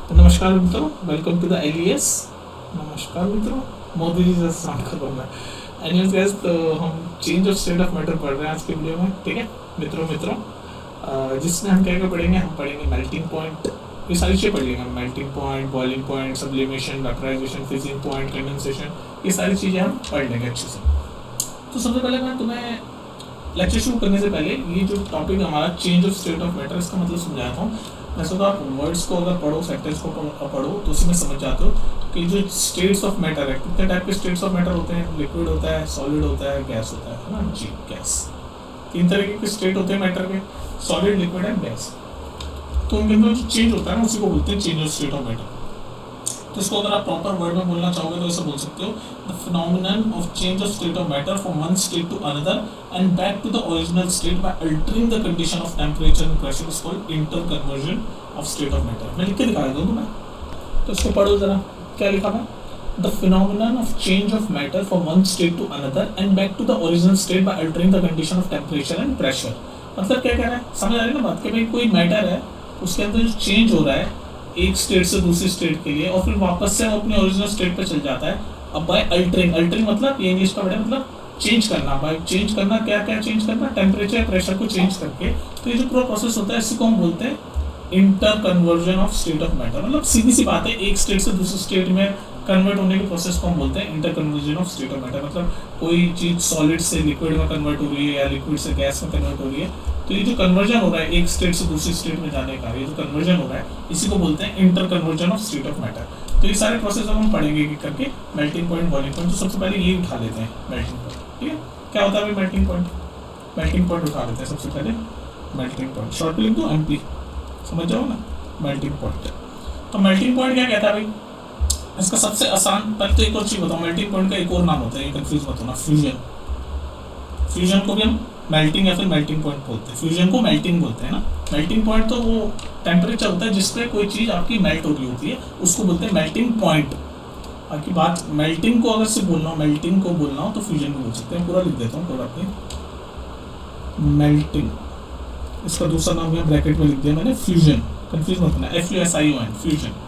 नमस्कार मित्रों, welcome to the alias. नमस्कार मित्रों, मोदी जी से साउंड करूँ मैं। एनीवेज गाइस, तो हम change of state of matter पढ़ रहे हैं आज के वीडियो में। ठीक है मित्रों, जिसमें हम क्या क्या पढ़ेंगे, हम पढ़ेंगे मेल्टिंग पॉइंट। ये सारी चीज़ें पढ़ लेंगे। Melting point, boiling point, sublimation, vaporisation, freezing point, condensation, ये सारी चीज़ें हम पढ़ लेंगे अच्छे से। तो सबसे पहले मैं तुम्हें लेक्चर शुरू करने से पहले ये जो टॉपिक हमारा change of state of matter, इसका मतलब समझाता हूँ। वैसे तो आप वर्ड्स को अगर पढ़ो, सेंटेंस को पढ़ो तो उसमें समझ जाते हो कि जो स्टेट्स ऑफ मैटर है, कितने टाइप के स्टेट्स ऑफ मैटर होते हैं। लिक्विड होता है, सॉलिड होता है, गैस होता है ना जी, गैस। तीन तरीके के स्टेट होते हैं मैटर के, सॉलिड, लिक्विड एंड गैस। तो उनके अंदर जो चेंज होता है ना, उसी को बोलते हैं change of state of matter. तो इसको अगर आप प्रॉपर वर्ड में बोलना चाहोगे तो ऐसा बोल सकते हो, the phenomenon of change of state of matter from one state to another and back to the original state by altering the condition of temperature and pressure is called interconversion of state of matter. मैं लिख के दिखा दूँ तुम्हें, तो इसको पढ़ो जरा। क्या लिखा है? The phenomenon of change of matter from one state to another and back to the original state by altering the condition of temperature and pressure. मतलब क्या कह रहा है, समझ आ रही है ना बात? कि भाई कोई मैटर है, उसके अंदर जो चेंज हो रहा है एक स्टेट से दूसरी स्टेट के लिए, और फिर वापस से वो अपने ओरिजिनल स्टेट पे चल जाता है। अब बाय अल्टरिंग, अल्टरिंग मतलब ये इंग्लिश का वर्ड है, मतलब चेंज करना। बाय चेंज करना, क्या क्या चेंज करना? टेम्परेचर, प्रेशर को चेंज करके। तो ये जो पूरा प्रोसेस होता है, इसी को हम बोलते हैं inter conversion of state of matter. मतलब सीधी सी बात है, एक स्टेट से दूसरे स्टेट में कन्वर्ट होने के प्रोसेस को हम बोलते हैं inter conversion of state of matter. मतलब कोई चीज़ सॉलिड से लिक्विड में कन्वर्ट हो रही है या लिक्विड से गैस में कन्वर्ट हो रही है, तो ये जो कन्वर्जन हो रहा है एक स्टेट से दूसरी स्टेट में जाने का, ये जो कन्वर्जन हो रहा है, इसी को बोलते हैं inter conversion of state of matter. तो ये सारे प्रोसेस हम पढ़ेंगे एक करके। Melting point, boiling point. तो सबसे पहले ये उठा लेते हैं, मेल्टिंग पॉइंट। ठीक है, क्या होता है मेल्टिंग पॉइंट? मेल्टिंग पॉइंट उठा लेते हैं सबसे पहले। मेल्टिंग पॉइंट शॉर्ट में लिख दो, एमपी, समझ जाओ ना। मेल्टिंग पॉइंट, तो मेल्टिंग पॉइंट क्या कहता है भाई? इसका सबसे आसान, पहले तो एक और चीज बताओ, मेल्टिंग पॉइंट का एक और नाम होता है, ये कंफ्यूज मत होना, फ्यूजन। फ्यूजन को भी हम मेल्टिंग या फिर मेल्टिंग पॉइंट बोलते हैं। फ्यूजन को मेल्टिंग बोलते हैं ना। मेल्टिंग पॉइंट तो वो टेम्परेचर होता है जिसपे कोई चीज़ आपकी मेल्ट हो रही होती है, उसको बोलते हैं मेल्टिंग पॉइंट। बाकी बात मेल्टिंग को अगर से बोलना हो, मेल्टिंग को बोलना हो तो फ्यूजन को बोल सकते हैं। पूरा लिख देता हूँ, कोई बात नहीं। मेल्टिंग, इसका दूसरा नाम यहाँ ब्रैकेट में लिख दिया मैंने, फ्यूजन। कंफ्यूज मत होना, FUSION, फ्यूजन।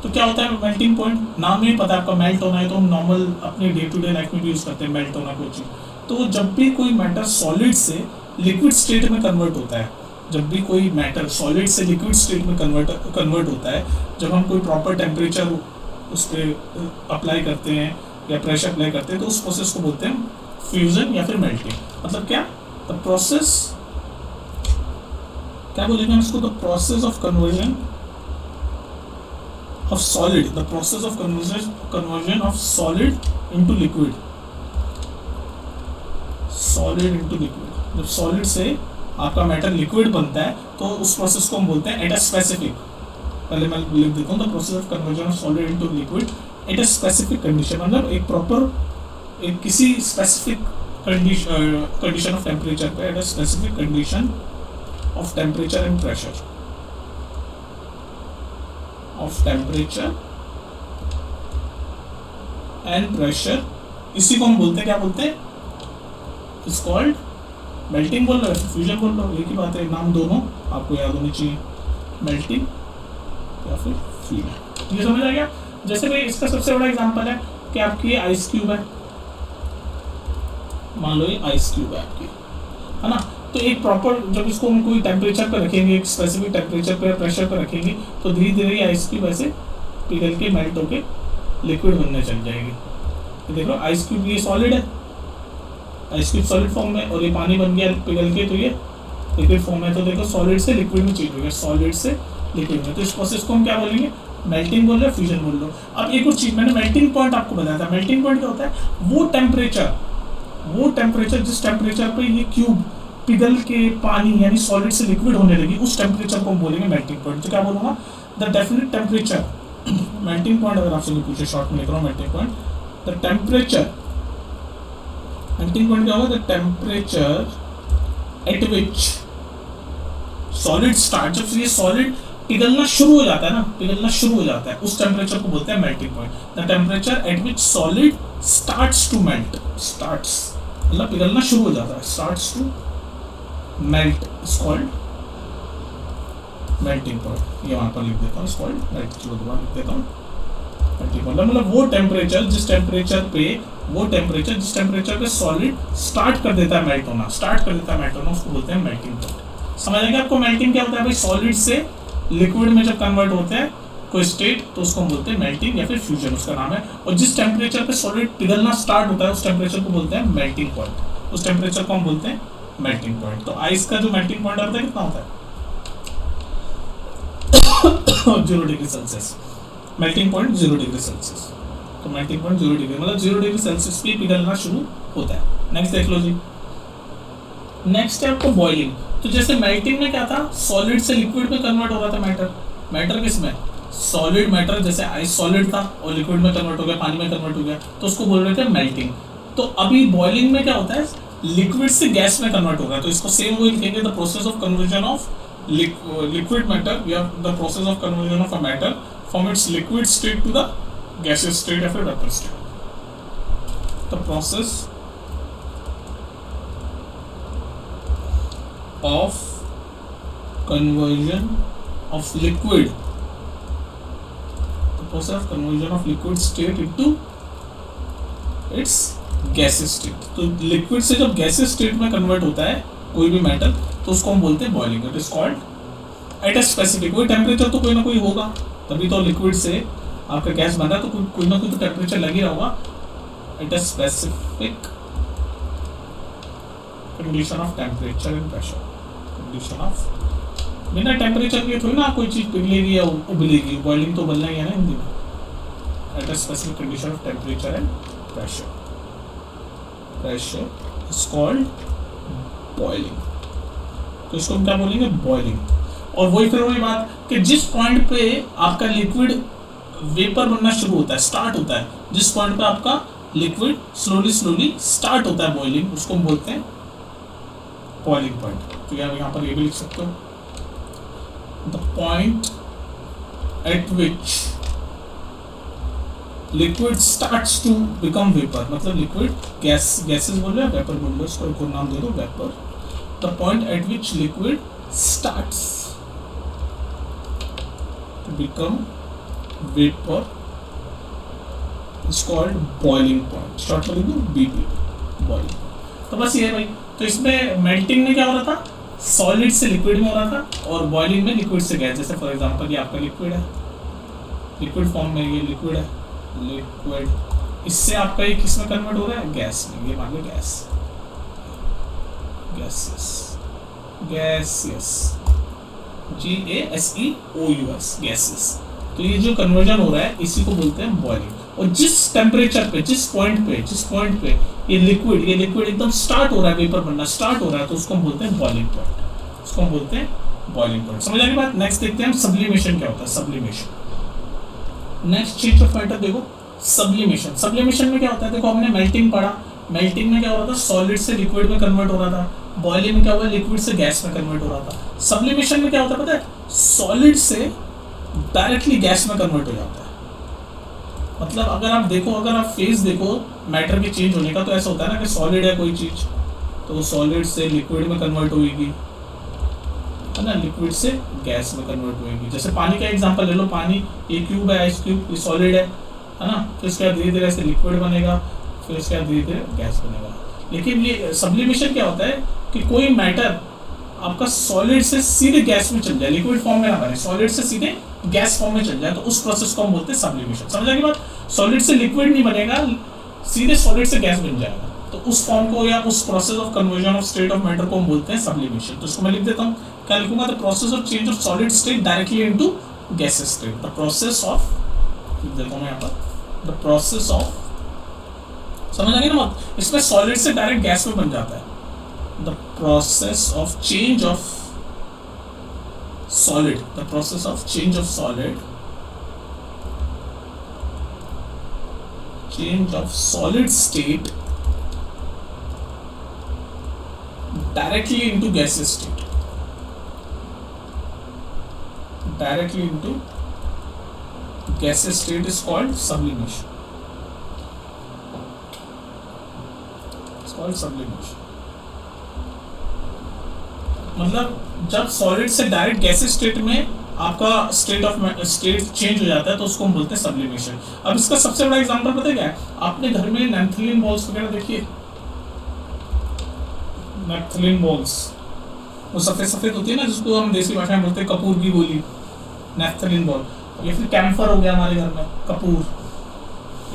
तो क्या होता है मेल्टिंग पॉइंट? नाम ही पता है आपका, मेल्ट होना है। तो हम नॉर्मल अपने डे टू डे लाइफ में भी यूज करते हैं मेल्ट होना कोई चीज़। तो जब भी कोई मैटर सॉलिड से लिक्विड स्टेट में कन्वर्ट होता है, जब भी कोई मैटर सॉलिड से लिक्विड स्टेट में कन्वर्ट होता है, जब हम कोई प्रॉपर टेम्परेचर उस पर अप्लाई करते हैं या प्रेशर अप्लाई करते हैं, तो उस प्रोसेस को बोलते हैं फ्यूजन या फिर मेल्टिंग। मतलब क्या? द प्रोसेस, क्या बोलेंगे हम इसको? The process of conversion of solid, the process of conversion of solid into liquid, solid into liquid। जब solid से आपका मैटर लिक्विड बनता है तो उस प्रोसेस को हम बोलते हैं एट अ स्पेसिफिक, पहले मैं लिख देता हूँ, the process of conversion of solid into liquid at a specific condition. मतलब एक प्रॉपर, एक किसी स्पेसिफिक कंडीशन ऑफ टेम्परेचर पे, at a specific condition of temperature and pressure, of temperature and pressure, इसी को हम बोलते हैं, क्या बोलते हैं? इट्स कॉल्ड मेल्टिंग बोल रहे हो, फ्यूजन बोल रहे हो, एक ही बात है, नाम दोनों आपको याद होनी चाहिए, मेल्टिंग या फिर फ्यूजन। ये समझ आ गया? जैसे भाई इसका सबसे बड़ा एग्जांपल है कि आपकी आइस क्यूब है, मान लो ये आइस क्यूब है आपकी, है ना। तो एक प्रॉपर, जब इसको हम कोई टेम्परेचर पर रखेंगे, एक स्पेसिफिक टेम्परेचर पर, प्रेशर पर रखेंगे, तो धीरे धीरे आइस क्यूब ऐसे पिघल के मेल्ट होके लिक्विड बनने चल जाएगी। तो देखो आइस क्यूब ये सॉलिड है, आइस क्यूब सॉलिड फॉर्म में, और ये पानी बन गया पिघल के, तो ये लिक्विड फॉर्म है। तो देखो सॉलिड से लिक्विड में चेंज हो गया, सॉलिड से लिक्विड में। तो इस प्रोसेस को हम क्या बोलेंगे? मेल्टिंग बोल रहे, फ्यूजन बोल लो। अब एक और चीज, मैंने मेल्टिंग पॉइंट आपको बताया था। मेल्टिंग पॉइंट क्या होता है? वो टेम्परेचर जिस टेम्परेचर पे ये क्यूब पिघल के पानी यानी सॉलिड से लिक्विड होने लगी, उस टेम्परेचर को हम बोलेंगे मेल्टिंग पॉइंट। तो क्या बोलूंगा? The definite temperature, melting point अगर आपसे पूछे, शॉर्ट में लिख रहा हूँ melting point, the temperature, melting point क्या होगा? The temperature at which solid start, जब ये सॉलिड पिघलना शुरू हो जाता है ना, पिघलना शुरू हो जाता है, उस टेम्परेचर को बोलते हैं melting point. The temperature at which solid starts to melt, starts मतलब पिघलना शुरू हो जाता है, starts to melt is called melting point, ये वहाँ पर लिख देता हूँ, इसको चलो दोबारा लिख देता हूँ मेल्टिंग पॉइंट। मतलब वो टेम्परेचर जिस टेम्परेचर पे सॉलिड स्टार्ट कर देता है मेल्ट होना, उसको बोलते हैं मेल्टिंग पॉइंट। समझ आएगा आपको मेल्टिंग क्या होता है भाई? सॉलिड से लिक्विड में जब कन्वर्ट होते हैं कोई स्टेट तो उसको हम बोलते हैं मेल्टिंग या फिर फ्यूजन, उसका नाम है। और जिस टेम्परेचर पे सॉलिड पिघलना स्टार्ट होता है उस टेम्परेचर को बोलते हैं मेल्टिंग पॉइंट, उस टेम्परेचर को हम बोलते हैं मेल्टिंग पॉइंट। तो आइस का जो मेल्टिंग पॉइंट होता है कितना होता है? 0 degree Celsius. Melting point 0 degree Celsius. तो मेल्टिंग पॉइंट 0 डिग्री मतलब 0 डिग्री सेल्सियस पे पिघलना शुरू होता है। नेक्स्ट देख लो जी, नेक्स्ट है आपको बॉइलिंग। तो जैसे मेल्टिंग में क्या था, सॉलिड से लिक्विड में कन्वर्ट हो रहा था मैटर किस में? सॉलिड मैटर, जैसे आइस सॉलिड था और लिक्विड में कन्वर्ट हो गया, पानी में कन्वर्ट हो गया, तो उसको बोल रहे थे मेल्टिंग। तो अभी बॉइलिंग में क्या होता है, लिक्विड से गैस में कन्वर्ट हो गया, तो इसको सेम वही लिखेंगे, the process of conversion of liquid matter, we have the process of conversion of a matter from its liquid state to the gaseous state or vapor state. The process of conversion of liquid, the process of conversion of liquid state into its gaseous state. तो liquid से जब gaseous state में convert होता है कोई भी metal तो उसको हम बोलते हैं boiling. It is called at a specific, कोई टेम्परेचर तो कोई ना कोई होगा, तभी तो लिक्विड से आपका गैस बन रहा है, तो कोई ना कोई तो टेम्परेचर लग ही रहा होगा। At a specific condition of temperature and pressure, condition of, बिना टेम्परेचर के थोड़ी ना कोई चीज पिघलेगी या उबलेगी, बॉइलिंग तो बनना ही है ना हिंदी में। At a specific condition of temperature and pressure, pressure is called boiling. तो इसको हम क्या बोलेंगे? बॉइलिंग। और वही फिर वही बात कि जिस पॉइंट पे आपका लिक्विड वेपर बनना शुरू होता है, स्टार्ट होता है, जिस पॉइंट पे आपका लिक्विड स्लोली स्टार्ट होता है बॉइलिंग, उसको हम बोलते हैं बॉइलिंग पॉइंट। तो यहाँ पर ये भी लिख सकते हो, the point at which liquid starts to become vapour, मतलब लिक्विड गैसेस बोल रहे हैं, वेपर बोल रहे हैं, उसको एक और नाम दे दो, vapour. The point at which liquid starts to become vapour is called boiling point. Short में लिख दो बीपी, बॉइलिंग। तो बस ये भाई, तो इसमें मेल्टिंग में क्या हो रहा था, सॉलिड से लिक्विड में हो रहा था, और बॉइलिंग में लिक्विड से गैस। जैसे फॉर एग्जांपल ये आपका लिक्विड है, लिक्विड फॉर्म में ये लिक्विड है, लिक्विड, इससे आपका ये किस में कन्वर्ट हो रहा है? गैस में। ये मान लो गैस, गैसियस, GASEOUS, गैसेस। तो ये जो कन्वर्जन हो रहा है इसी को बोलते हैं बॉइलिंग। और जिस टेम्परेचर पे, जिस पॉइंट पे ये लिक्विड एकदम स्टार्ट हो रहा है, वेपर बनना स्टार्ट हो रहा है, तो उसको हम बोलते हैं बॉइलिंग पॉइंट, उसको हम बोलते हैं बॉइलिंग पॉइंट। समझ आने की बात? नेक्स्ट देखते हैं हम सब्लिमेशन क्या होता है। Sublimation, next change of matter देखो, सब्लिमेशन में क्या होता है? देखो हमने मेल्टिंग पढ़ा, मेल्टिंग में क्या हो रहा था, सॉलिड से लिक्विड में कन्वर्ट हो रहा था। बॉइलिंग में क्या हुआ, लिक्विड से गैस में कन्वर्ट हो रहा था। सब्लिमेशन में क्या होता है पता है, सॉलिड से डायरेक्टली गैस में कन्वर्ट हो जाता है। मतलब अगर आप देखो, अगर आप फेज देखो मैटर के चेंज होने का, तो ऐसा होता है ना कि सॉलिड है कोई चीज तो सॉलिड से लिक्विड में कन्वर्ट होगी, है ना, लिक्विड से गैस में कन्वर्ट होगी। जैसे पानी का एग्जांपल ले लो, पानी ये क्यूब है, आइस क्यूब, ये सॉलिड है ना, फिर इसके बाद धीरे धीरे ऐसे लिक्विड बनेगा, फिर इसके बाद धीरे धीरे गैस बनेगा। लेकिन ये सब्लिमेशन क्या होता है कि कोई मैटर आपका सॉलिड से सीधे गैस में चल जाए, लिक्विड फॉर्म में ना बने, सॉलिड से सीधे गैस फॉर्म में चल जाए, तो उस प्रोसेस को हम बोलते हैं सब्लिमेशन। समझ आएगी बात? सॉलिड से लिक्विड नहीं बनेगा, सीधे सॉलिड से गैस बन जाएगा, तो उस फॉर्म को या उस process of conversion of state of matter को हम बोलते हैं सब्लिमेशन। तो इसको मैं लिख देता हूँ, क्या लिखूंगा? The process of change of solid state directly into gases state. The process of, लिख देता हूँ मैं यहाँ पर, द प्रोसेस ऑफ, समझ आ गई ना बात? इसमें सॉलिड से डायरेक्ट गैस में बन जाता है। The process of change of solid, the process of change of solid state directly into gaseous state, is called sublimation. It's called sublimation. मतलब जब सॉलिड से डायरेक्ट गैसेस स्टेट में आपका स्टेट चेंज हो जाता है तो उसको हम बोलते हैं सब्लिमेशन। अब इसका सबसे बड़ा एग्जांपल पता है क्या है? आपने घर में नैप्थलीन बॉल्स वगैरह देखिए, नैप्थलीन बॉल्स वो सफेद सफेद होती है ना, जिसको हम देसी भाषा में बोलते हैं कपूर की गोली, नैप्थलीन बॉल। या फिर कैम्फर हो गया हमारे घर में, कपूर,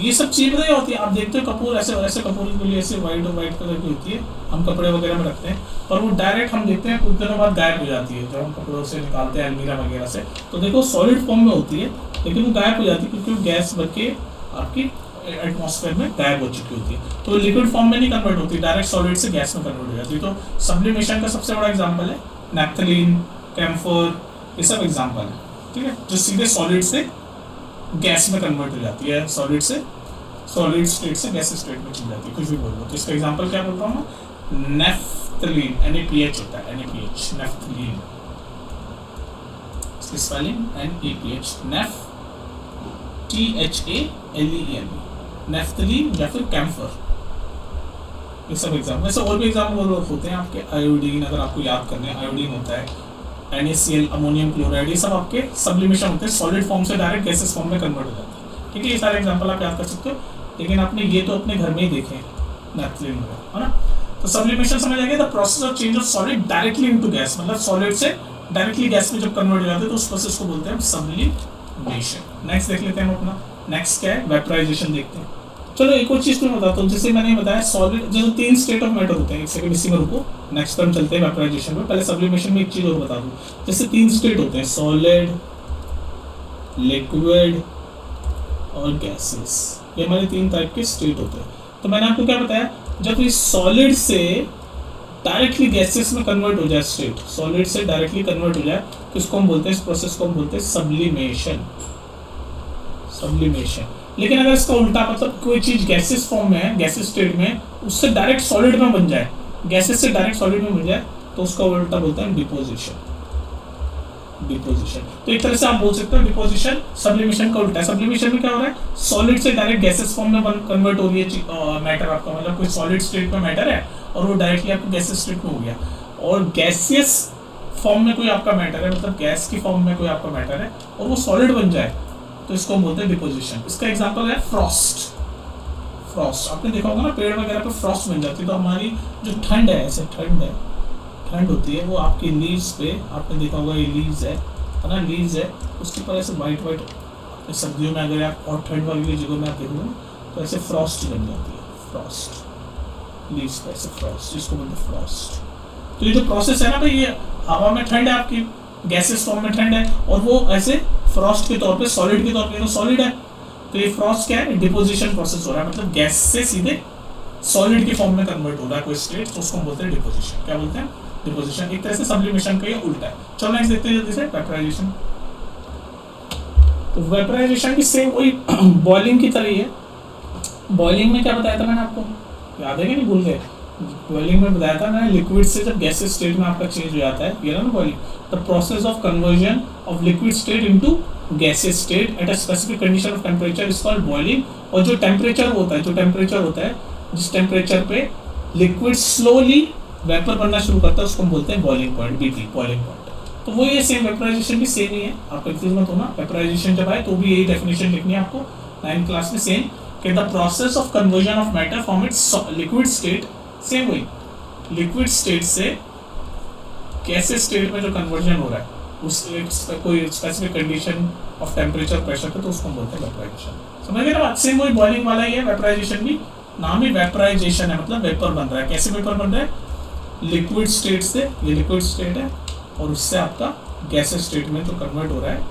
ये सब चीज नहीं होती है। आप देखते हो कपूर ऐसे ऐसे कपूर की गोली ऐसे वाइट और वाइट कलर की होती है, हम कपड़े वगैरह में रखते हैं, और वो डायरेक्ट हम देखते हैं कुछ दिनों बाद गायब हो जाती है जब हम कपड़ों से निकालते हैं अलमीरा वगैरह से। तो देखो सॉलिड फॉर्म में होती है लेकिन वो गायब हो जाती है क्योंकि वो गैस बन के आपकी एटमॉस्फेयर में गायब हो चुकी होती है। तो लिक्विड फॉर्म में नहीं कन्वर्ट होती, डायरेक्ट सॉलिड से गैस में कन्वर्ट हो जाती है। तो सब्लिमेशन का सबसे बड़ा एग्जाम्पल है नैप्थलीन, कैम्फर, ये सब एग्जाम्पल है, ठीक है, जो सीधे सॉलिड से गैस में कन्वर्ट हो जाती है, सॉलिड स्टेट से गैस स्टेट में चली जाती है, कुछ भी बोल लो। तो इसका एग्जांपल क्या बोल रहा हूँ मैं? नैफ्थलीन, NaPH होता है, NaPH, नैफ्थलीन, इसकी स्पेलिंग NaPH, नैफ, THALEN, नैफ्थलीन या फिर कैम्फर, ये सब एग्जाम्पल। वैसे और भी एग्जाम्पल होते हैं आपके, आयोडीन, अगर आपको याद करने हैं, आयोडीन होता है, NaCl, अमोनियम क्लोराइड, ये सब आपके सब्लिमेशन होते हैं, सॉलिड फॉर्म से डायरेक्ट गैसेस फॉर्म में कन्वर्ट हो जाते हैं, ठीक है। ये सारे एग्जांपल आप याद कर सकते हो, लेकिन आपने ये तो अपने घर में ही देखे हैं नैप्थलीन वगैरह, है ना। तो सब्लिमेशन समझ आ गया, the process of change of solid directly into gas, मतलब सॉलिड से डायरेक्टली गैस में जब कन्वर्ट हो जाते हैं तो उस प्रोसेस को बोलते हैं सब्लिमेशन। नेक्स्ट देख लेते हैं हम अपना, नेक्स्ट क्या है? वेपराइजेशन देखते हैं। चलो एक और चीज तो मैं बताता हूँ, जैसे मैंने बताया सॉलिड जो 3 स्टेट ऑफ मैटर होते हैं, एक सेकंड इसी में रुको, नेक्स्ट टर्म चलते हैं वेपराइजेशन में। पहले सब्लिमेशन में एक चीज और बता दूं, जैसे 3 स्टेट होते हैं, सॉलिड, लिक्विड और गैसेस, ये हमारे 3 टाइप के स्टेट होते हैं। तो मैंने आपको क्या बताया, जब इस सॉलिड से डायरेक्टली गैसेस में कन्वर्ट हो जाए, स्टेट सॉलिड से डायरेक्टली कन्वर्ट हो जाए, तो इसको हम बोलते हैं, इस प्रोसेस को हम बोलते हैं सब्लिमेशन, सब्लिमेशन। लेकिन अगर इसका उल्टा, मतलब कोई चीज गैसेस फॉर्म में है, गैसेस स्टेट में, उससे डायरेक्ट सॉलिड में बन जाए, गैसेस से डायरेक्ट सॉलिड में बन जाए, तो उसका उल्टा बोलते हैं डिपोजिशन, डिपोजिशन। तो एक तरह से आप बोल सकते हो डिपोजिशन सब्लिमेशन का उल्टा है। सब्लिमेशन में क्या हो रहा है, सॉलिड से डायरेक्ट गैसेस फॉर्म में कन्वर्ट हो रही है मैटर आपका, मतलब कोई सॉलिड स्टेट में मैटर है और वो डायरेक्टली आपको गैसेस स्टेट में हो गया, और गैसियस फॉर्म में कोई आपका मैटर है, मतलब गैस की फॉर्म में कोई आपका मैटर है और वो सॉलिड बन जाए, तो इसको हम बोलते हैं डिपोजिशन। इसका एग्जांपल है फ्रॉस्ट। फ्रॉस्ट आपने देखा होगा ना, पेड़ वगैरह पे फ्रॉस्ट बन जाती है, तो हमारी जो ठंड है, ऐसे ठंड होती है, वो आपकी लीव्स पे, आपने देखा होगा ये लीव्स है ना, लीव्स है, उसके ऊपर ऐसे वाइट सर्दियों में अगर आप और ठंड वाली जगह में आप देखोगे तो ऐसे फ्रॉस्ट बन जाती है, फ्रॉस्ट लीव्स पे ऐसे फ्रॉस्ट, जिसको बोलते हैं फ्रॉस्ट। तो ये जो प्रोसेस है ना भाई, ये हवा में ठंड है, आपकी गैसेस फॉर्म में ठंड है, और वो ऐसे फ्रॉस्ट के तौर पे, सॉलिड के तौर पे, तो सॉलिड है, तो ये फ्रॉस्ट क्या है, डिपोजिशन प्रोसेस हो रहा है, मतलब गैस से सीधे सॉलिड की फॉर्म में कन्वर्ट हो रहा है कोई स्टेट, तो उसको हम बोलते हैं डिपोजिशन। क्या बोलते हैं? डिपोजिशन। एक तरह से सब्लिमेशन का ये उल्टा है। चलो नेक्स्ट देखते हैं जल्दी से, वेपराइजेशन। तो वेपराइजेशन की सेम वही बॉइलिंग की तरह ही है। बॉइलिंग में क्या बताया था मैंने आपको, याद है कि नहीं, भूल गए? बॉइलिंग में बताया था मैंने, लिक्विड से जब गैसेस स्टेट में आपका चेंज हो जाता है, ये ना boiling, the process of conversion of liquid state into gases state at a specific condition of temperature is called boiling. और जो टेम्परेचर होता है, जिस टेम्परेचर पे लिक्विड स्लोली वेपर बनना शुरू करता है, उसको हम बोलते हैं boiling point, BP, boiling point. तो वो ये सेम, वेपराइजेशन भी सेम ही है, आप कंफ्यूज मत होना। वेपराइजेशन जब आए तो भी यही डेफिनेशन लिखनी है आपको 9th क्लास में, सेम, कि the process of conversion of matter from its liquid state, same वही, लिक्विड स्टेट से गैसेस स्टेट में जो कन्वर्जन हो रहा है, उस कोई specific condition of temperature, pressure पे, तो उसको हम बोलते हैं वेपराइजेशन। समझ गए ना बात? सेम वही बॉइलिंग वाला ही है, वेपराइजेशन भी, नाम ही वेपराइजेशन है, मतलब वेपर बन रहा है। कैसे वेपर बन रहा है? लिक्विड स्टेट से, ये लिक्विड स्टेट है, और उससे आपका गैसेस स्टेट में जो कन्वर्ट हो रहा है,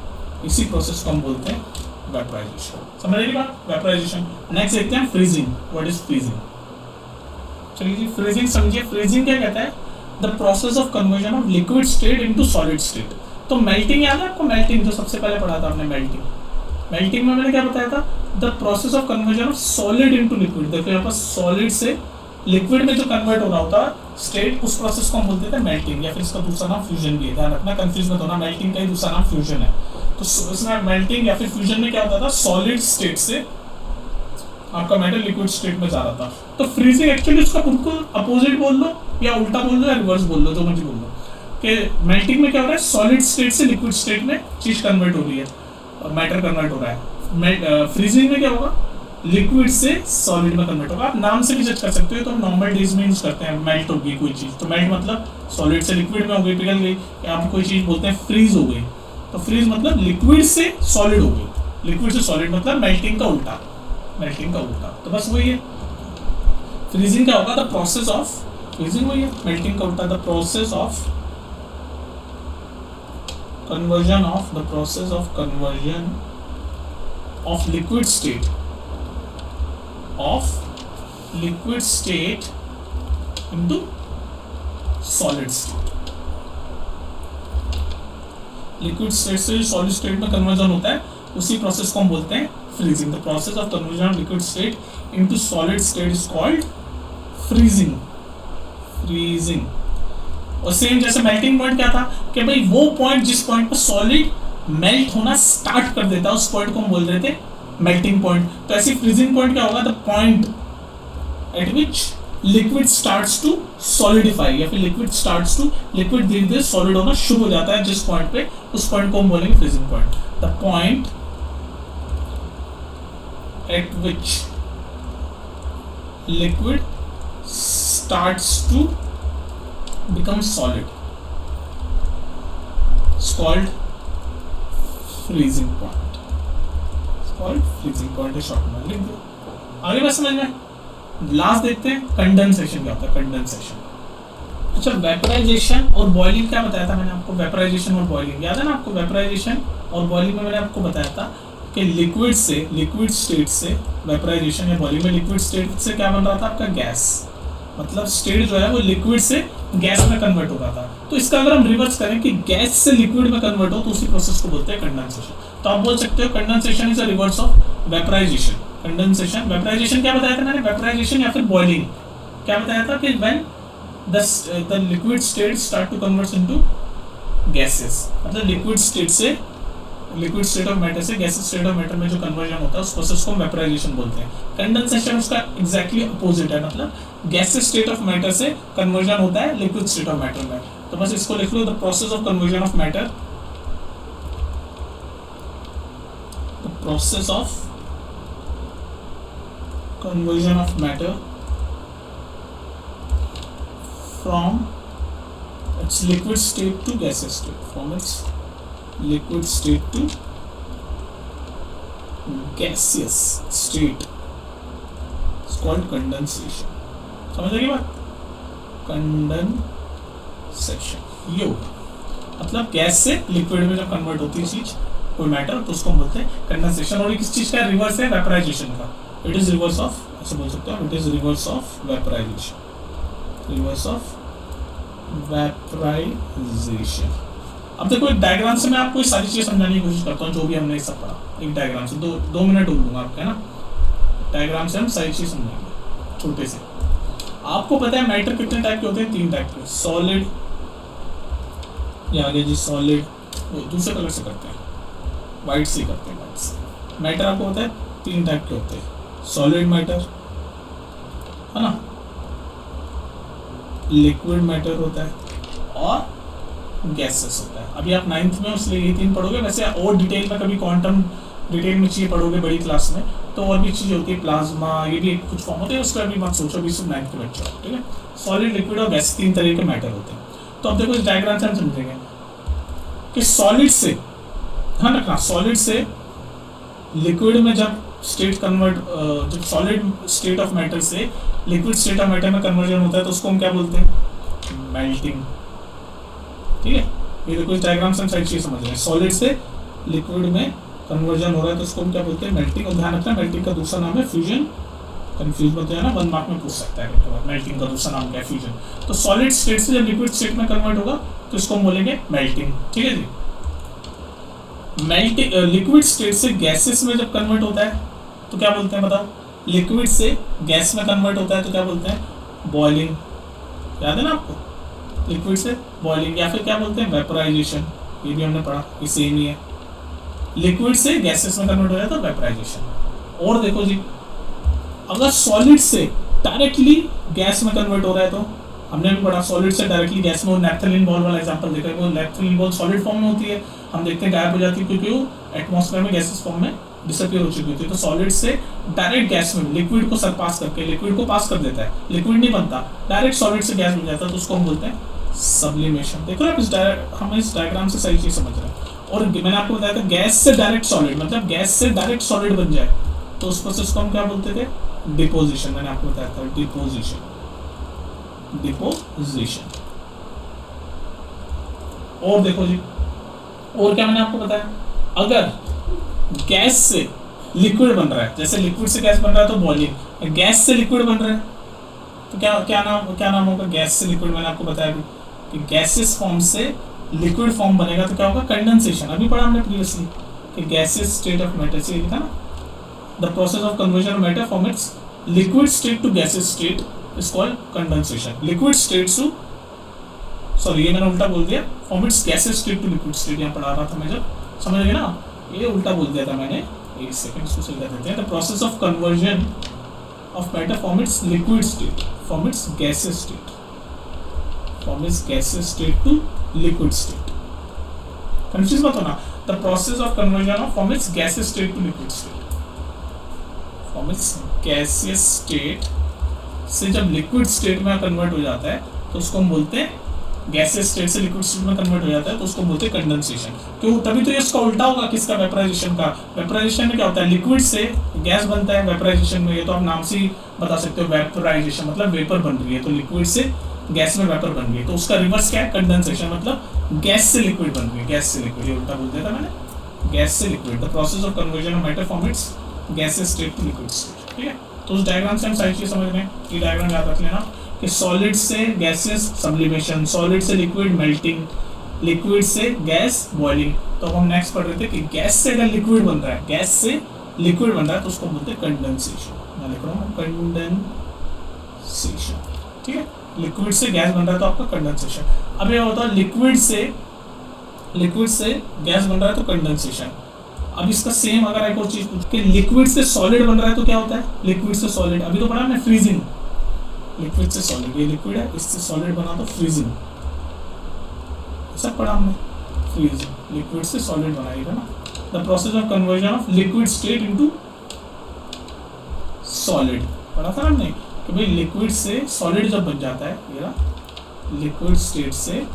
इसी प्रोसेस को हम बोलते हैं वेपराइजेशन। समझ रही बात? वेपराइजेशन। नेक्स्ट देखते हैं फ्रीजिंग। What is freezing? चलिए जी, फ्रीजिंग समझिए। फ्रीजिंग क्या कहता है? The process of conversion of liquid state into solid state. तो मेल्टिंग याद है आपको? मेल्टिंग जो सबसे पहले पढ़ा था हमने, मेल्टिंग में मैंने क्या बताया था? The process of conversion of solid into liquid. देखो यहाँ पर सॉलिड से लिक्विड में जो कन्वर्ट हो रहा होता है स्टेट, उस प्रोसेस को हम बोलते थे मेल्टिंग, या फिर इसका दूसरा नाम फ्यूजन भी है, ध्यान रखना, कंफ्यूज मत होना। मेल्टिंग का ही दूसरा नाम फ्यूजन है। तो इसमें मेल्टिंग या फिर फ्यूजन में क्या होता था? सॉलिड स्टेट से आपका मैटर लिक्विड स्टेट में जा रहा था। तो फ्रीजिंग एक्चुअली उसका बिल्कुल अपोजिट बोल लो, या उल्टा बोल लो, या रिवर्स बोल लो, जो मर्जी बोल लो। कि मेल्टिंग में क्या हो रहा है, सॉलिड स्टेट से लिक्विड स्टेट में चीज कन्वर्ट हो रही है, मैटर कन्वर्ट हो रहा है। फ्रीजिंग में क्या होगा, लिक्विड से सॉलिड में कन्वर्ट होगा। आप नाम से भी जज कर सकते हो, तो नॉर्मल डेज में यूज करते हैं, मेल्ट होगी कोई चीज, तो मेल्ट मतलब सॉलिड से लिक्विड में हो गई, पिघल गई। आप कोई चीज बोलते हैं फ्रीज हो गई, तो फ्रीज मतलब लिक्विड से सॉलिड हो गई, लिक्विड से सॉलिड मतलब मेल्टिंग का उल्टा, मेल्टिंग का उल्टा। तो बस वही है, फ्रीजिंग क्या होगा, द प्रोसेस ऑफ, फ्रीजिंग वही है, मेल्टिंग का उल्टा, the process of conversion of, the process of conversion of liquid state, of liquid state into solid state। liquid state से solid state में conversion होता है, उसी process को हम बोलते हैं freezing। the process of conversion of liquid state into solid state is called freezing, freezing। और सेम जैसे मेल्टिंग पॉइंट क्या था कि भाई वो पॉइंट जिस पॉइंट पर सॉलिड मेल्ट होना स्टार्ट कर देता है, उस पॉइंट को हम बोल रहे थे मेल्टिंग पॉइंट। तो ऐसी फ्रीजिंग पॉइंट क्या होगा, the point at which liquid starts to solidify, या फिर लिक्विड स्टार्ट्स टू, लिक्विड धीरे धीरे सॉलिड होना शुरू हो जाता है जिस पॉइंट पे, उस पॉइंट को हम बोलेंगे freezing point. The point at which liquid starts to becomes solid, it's called freezing point, it's called freezing point है, शॉर्ट में लिख दो। आगे बात समझ में, लास्ट देखते हैं कंडेंसेशन क्या होता है, कंडेंसेशन। अच्छा, वेपराइजेशन और बॉइलिंग क्या बताया था मैंने आपको, वेपराइजेशन और बॉइलिंग याद है ना आपको। वेपराइजेशन और बॉइलिंग में मैंने आपको बताया था कि लिक्विड से, लिक्विड स्टेट से, वेपराइजेशन या बॉइलिंग में लिक्विड स्टेट से क्या बन रहा था आपका, गैस, मतलब स्टेट जो है वो लिक्विड से गैस में कन्वर्ट हो रहा था। तो इसका अगर हम रिवर्स करें कि गैस से लिक्विड में कन्वर्ट हो, तो उसी प्रोसेस को बोलते हैं कंडेंसेशन। तो आप बोल सकते हो condensation is a reverse of vaporisation. Condensation, vaporisation क्या बताया था मैंने, वेपराइजेशन या फिर बॉइलिंग क्या बताया था कि when the liquid state start to convert into gases, मतलब लिक्विड स्टेट से, लिक्विड स्टेट ऑफ मैटर से गैसेस स्टेट ऑफ मैटर में जो कन्वर्जन होता है उस प्रोसेस को वेपराइजेशन बोलते हैं। कंडेंसेशन उसका एग्जैक्टली अपोजिट है, मतलब गैसेस स्टेट ऑफ मैटर से कन्वर्जन होता है लिक्विड स्टेट ऑफ मैटर में। तो बस इसको लिख लो, the process of conversion of matter, the process of conversion of matter from its liquid state to gases state, from its liquid state to gaseous state, it's called condensation। समझ आएगी बात, condensation ये होगा, मतलब गैस से liquid में जब convert होती है चीज, कोई मैटर, तो उसको हम बोलते हैं कंडेंसेशन। और किस चीज का रिवर्स है, वेपराइजेशन का। इट इज रिवर्स ऑफ, ऐसे बोल सकते हो, it is reverse of vaporisation, reverse of vaporisation. अब देखो एक डायग्राम से मैं आपको ये सारी चीजें समझाने की कोशिश करता हूँ, जो भी हमने सब पढ़ा। एक डायग्राम से दो मिनट दूंगा आपको, है ना। डायग्राम से हम सारी चीज समझाएंगे छोटे से। आपको पता है मैटर कितने टाइप के होते हैं, 3 टाइप के, सॉलिड, ये आगे जी सॉलिड, दूसरे कलर से करते हैं, वाइट से करते हैं, वाइट से। मैटर आपको पता है 3 टाइप के होते हैं, सॉलिड मैटर, है ना, लिक्विड मैटर होता है, और गैसेस होता है। अभी आप 9th में उसलिए ये 3 पढ़ोगे, वैसे और डिटेल में कभी क्वांटम डिटेल में चीज़ें पढ़ोगे बड़ी क्लास में, तो और भी चीज़ें होती है, प्लाज्मा, ये भी कुछ फॉर्म होते हैं, उसका अभी मत सोचो, अभी सिर्फ 9th के बच्चे हो, ठीक है। सॉलिड, लिक्विड और गैस, 3 तरह के मैटर होते हैं। तो अब देखो इस डायग्राम से हम समझेंगे कि सॉलिड से, ध्यान रखना, सॉलिड से लिक्विड में जब स्टेट कन्वर्ट, जब सॉलिड स्टेट ऑफ मैटर से लिक्विड स्टेट ऑफ मैटर में कन्वर्जन होता है, तो उसको हम क्या बोलते हैं, मेल्टिंग, ठीक है। ये देखो इस डायग्राम से हम सारी चीज समझ रहे हैं, सॉलिड से लिक्विड में कन्वर्जन हो रहा है तो उसको हम क्या बोलते हैं, मेल्टिंग। और ध्यान रखना मेल्टिंग का दूसरा नाम है फ्यूजन, कंफ्यूज मत होना, 1 मार्क में पूछ सकता है मेल्टिंग का दूसरा नाम क्या है, फ्यूजन। तो सॉलिड स्टेट से जब लिक्विड स्टेट में कन्वर्ट होगा तो इसको हम बोलेंगे मेल्टिंग, ठीक है जी। मेल्टिंग, लिक्विड स्टेट से गैसेस में जब कन्वर्ट होता है तो क्या बोलते हैं बताओ, लिक्विड से गैस में कन्वर्ट होता है तो क्या बोलते हैं, बॉइलिंग, याद है ना आपको, लिक्विड से बॉइलिंग, या फिर क्या बोलते हैं, वेपराइजेशन, ये भी हमने पढ़ा, ये सेम ही है। लिक्विड से गैसेस में कन्वर्ट हो जाता है तो वेपराइजेशन। और देखो जी, अगर सॉलिड से डायरेक्टली गैस में कन्वर्ट हो रहा है तो, हमने भी पढ़ा सॉलिड से डायरेक्टली गैस में, वो नैप्थलीन बॉल वाला एग्जांपल देखा, वो नैप्थलीन बॉल सॉलिड फॉर्म में होती है, हम देखते हैं गायब हो जाती है क्योंकि वो एटमॉस्फेयर में गैसेस फॉर्म में डिसअपियर हो चुकी होती है। तो सॉलिड से डायरेक्ट गैस में लिक्विड को सरपास करके लिक्विड को पास कर देता है, लिक्विड नहीं बनता, डायरेक्ट सॉलिड से गैस बन जाता है, तो उसको हम बोलते हैं सब्लिमेशन। देखो आप हम इस डायग्राम से सही चीज समझ रहे हैं। और मैंने आपको बताया था गैस से डायरेक्ट सॉलिड, मतलब गैस से डायरेक्ट सॉलिड बन जाए तो उस प्रोसेस को हम क्या बोलते थे, डिपोजिशन। मैंने आपको बताया था डिपोजिशन, डिपोजिशन। और देखो जी, और क्या मैंने आपको बताया, अगर गैस से लिक्विड बन रहा है, जैसे लिक्विड से गैस बन रहा है तो बॉइलिंग, गैस से लिक्विड बन रहा है तो क्या नाम होगा, गैस से लिक्विड। मैंने आपको बताया कि गैसेस फॉर्म से लिक्विड फॉर्म बनेगा तो क्या होगा, कंडेंसेशन। अभी पढ़ा हमने प्रीवियसली कि गैसेस स्टेट ऑफ मैटर से लिखा ना, the process of conversion of matter from its liquid state to gases state is called condensation. Liquid state to, sorry ये मैंने उल्टा बोल दिया, from its gases state to liquid state, यहाँ पढ़ा रहा था मैं जब, समझ गए ना, ये उल्टा बोल दिया था मैंने, एक सेकंड इसको सही कर देते हैं। The process of conversion of matter from its liquid state, from its gases state, from its gases state to liquid state. Confuse मत होना, the process of conversion of from its gases state to liquid state, from its gases state से जब liquid state में convert हो जाता है तो उसको हम बोलते हैं, गैसेस स्टेट से लिक्विड स्टेट में कन्वर्ट हो जाता है तो उसको बोलते हैं कंडेंसेशन। क्यों, तभी तो ये इसका उल्टा होगा किसका, वेपराइजेशन का। वेपराइजेशन में क्या होता है, लिक्विड से गैस बनता है, वेपराइजेशन में ये तो आप नाम से ही बता सकते हो, वेपराइजेशन मतलब वेपर बन रही है, तो लिक्विड से गैस में वेपर बन रही है, तो उसका रिवर्स क्या है, कंडेंसेशन मतलब गैस से लिक्विड बन रही है, गैस से लिक्विड, ये उल्टा बोल दिया था मैंने, गैस से liquid. The process of conversion of matter from its gases state to liquid state, ठीक है। तो उस डायग्राम से हम सारी चीज समझ रहे हैं, ये डायग्राम याद रख लेना कि सॉलिड से गैसेस सब्लिमेशन, सॉलिड से लिक्विड मेल्टिंग, लिक्विड से गैस बॉइलिंग। तो हम नेक्स्ट पढ़ रहे थे कि गैस से अगर लिक्विड बन रहा है, गैस से लिक्विड बन रहा है तो उसको बोलते हैं कंडेंसेशन। मैं लिख रहा हूँ कंडेंसेशन, ठीक है। लिक्विड से गैस बन रहा है तो आपका कंडेंसेशन। अब ये होता है लिक्विड से गैस बन रहा है तो कंडेंसेशन। अब इसका सेम अगर एक और चीज कि लिक्विड से सॉलिड बन रहा है तो क्या होता है, लिक्विड से सॉलिड, अभी तो पढ़ा हमने फ्रीजिंग, लिक्विड से सॉलिड, ये लिक्विड है इससे सॉलिड बना तो फ्रीजिंग, सब पढ़ा हमने, फ्रीजिंग, लिक्विड से सॉलिड बनाएगा ना। The process of conversion of liquid state into solid, पढ़ा था हमने कि भाई लिक्विड से सॉलिड जब बन जाता है, ये ना लिक्विड स्टेट से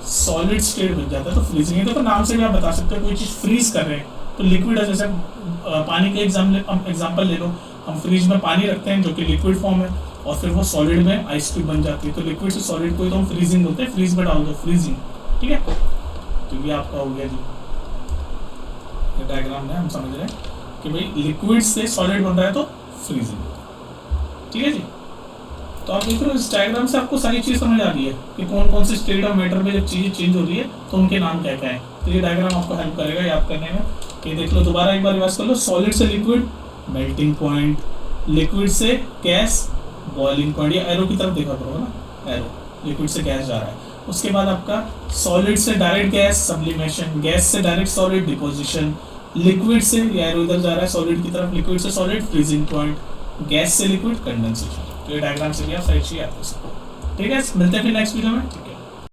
सॉलिड स्टेट बन जाता है तो फ्रीजिंग है। तो नाम से भी आप बता सकते हो, कोई चीज फ्रीज कर रहे हैं तो लिक्विड है, जैसे पानी के एग्जाम्पल ले लो, हम फ्रिज में पानी रखते हैं जो कि लिक्विड फॉर्म है और फिर वो सॉलिड में आइस क्यूब बन जाती है, तो लिक्विड से सॉलिड को तो हम फ्रीजिंग बोलते हैं, फ्रीज में डाल दो, फ्रीजिंग, ठीक है। तो ये आपका हो गया जी, ये डायग्राम में हम समझ रहे हैं कि भाई लिक्विड से सॉलिड बन रहा है तो फ्रीजिंग, ठीक है जी। तो आप देख रहे हो इस डायग्राम से आपको सारी चीज समझ आ रही है कि कौन कौन से स्टेट ऑफ मैटर में जब चीजें चेंज हो रही है तो उनके नाम क्या क्या है। तो ये डायग्राम आपको हेल्प करेगा याद करने में। ये देख लो, दोबारा एक बार रिवाइज कर लो, सॉलिड से लिक्विड मेल्टिंग पॉइंट, लिक्विड से गैस बॉइलिंग पॉइंट, ये एरो की तरफ देखा करो ना, एरो, लिक्विड से गैस जा रहा है। उसके बाद आपका सॉलिड से डायरेक्ट गैस सब्लिमेशन, गैस से डायरेक्ट सॉलिड डिपोजिशन, लिक्विड से ये एरो इधर जा रहा है सॉलिड की तरफ, लिक्विड से सॉलिड फ्रीजिंग पॉइंट, गैस से लिक्विड कंडेंसेशन। तो ये डायग्राम से भी आप सारी चीज याद कर सकते हो, ठीक है। मिलते हैं फिर नेक्स्ट वीडियो में।